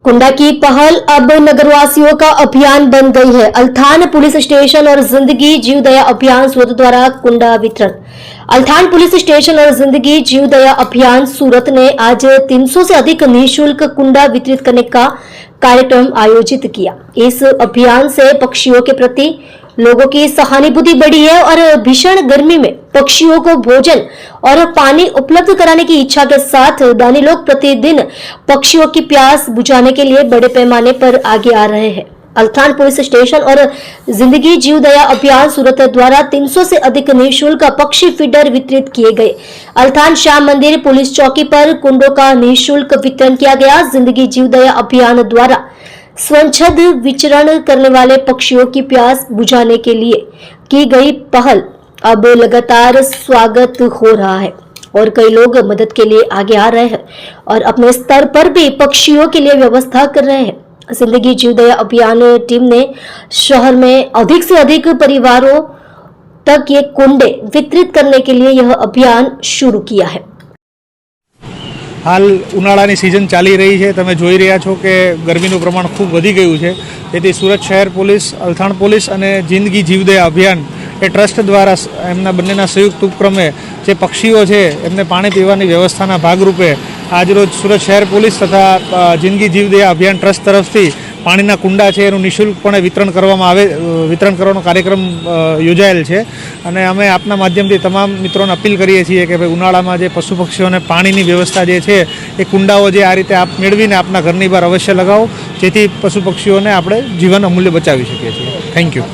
कुंडा की पहल अब नगरवासियों का अभियान बन गई है। अल्थान पुलिस स्टेशन और जिंदगी जीव दया अभियान सूरत द्वारा कुंडा वितरण। अल्थान पुलिस स्टेशन और जिंदगी जीव दया अभियान सूरत ने आज 300 से अधिक निःशुल्क कुंडा वितरित करने का कार्यक्रम आयोजित किया। इस अभियान से पक्षियों के प्रति लोगों की सहानुभूति बढ़ी है और भीषण गर्मी में पक्षियों को भोजन और पानी उपलब्ध कराने की इच्छा के साथ दानी लोग प्रतिदिन पक्षियों की प्यास बुझाने के लिए बड़े पैमाने पर आगे आ रहे हैं। अल्थान पुलिस स्टेशन और जिंदगी जीव दया अभियान सूरत द्वारा 300 से अधिक निःशुल्क पक्षी फीडर वितरित किए गए। अल्थान श्याम मंदिर पुलिस चौकी पर कुंडों का निःशुल्क वितरण किया गया। जिंदगी जीव दया अभियान द्वारा स्वच्छंद विचरण करने वाले पक्षियों की प्यास बुझाने के लिए की गई पहल अब लगातार स्वागत हो रहा है और कई लोग मदद के लिए आगे आ रहे हैं और अपने स्तर पर भी पक्षियों के लिए व्यवस्था कर रहे हैं। जिंदगी जीव दया अभियान टीम ने शहर में अधिक से अधिक परिवारों तक ये कुंडे वितरित करने के लिए यह अभियान शुरू किया है। हाल उनाळानी सीजन चाली रही है, तमे जोई रह्या छो कि गरमीनुं प्रमाण खूब वधी गयुं छे। तेथी सूरत शहर पुलिस, अल्थाण पुलिस अने जिंदगी जीवदया अभियान ए ट्रस्ट द्वारा एमना बंनेना संयुक्त उपक्रमे जे पक्षीओ छे एमने पाणी पीवानी व्यवस्थाना भागरूपे આજરોજ सूरत शहर पुलिस तथा जिंदगी जीवदया अभियान ट्रस्ट तरफथी पाणीना कुंडा छे एनुं निःशुल्कपणे वितरण करવાનો कार्यक्रम योजायेल छे અને અમે આપના માધ્યમથી તમામ મિત્રોને અપીલ કરીએ છીએ કે ભાઈ ઉનાળામાં જે પશુ પક્ષીઓને પાણીની વ્યવસ્થા જે છે એ કુંડાઓ જે આ રીતે આપ મેળવીને આપના ઘરની બહાર અવશ્ય લગાવો, જેથી પશુ પક્ષીઓને આપણે જીવન અમૂલ્ય બચાવી શકીએ છીએ। Thank you.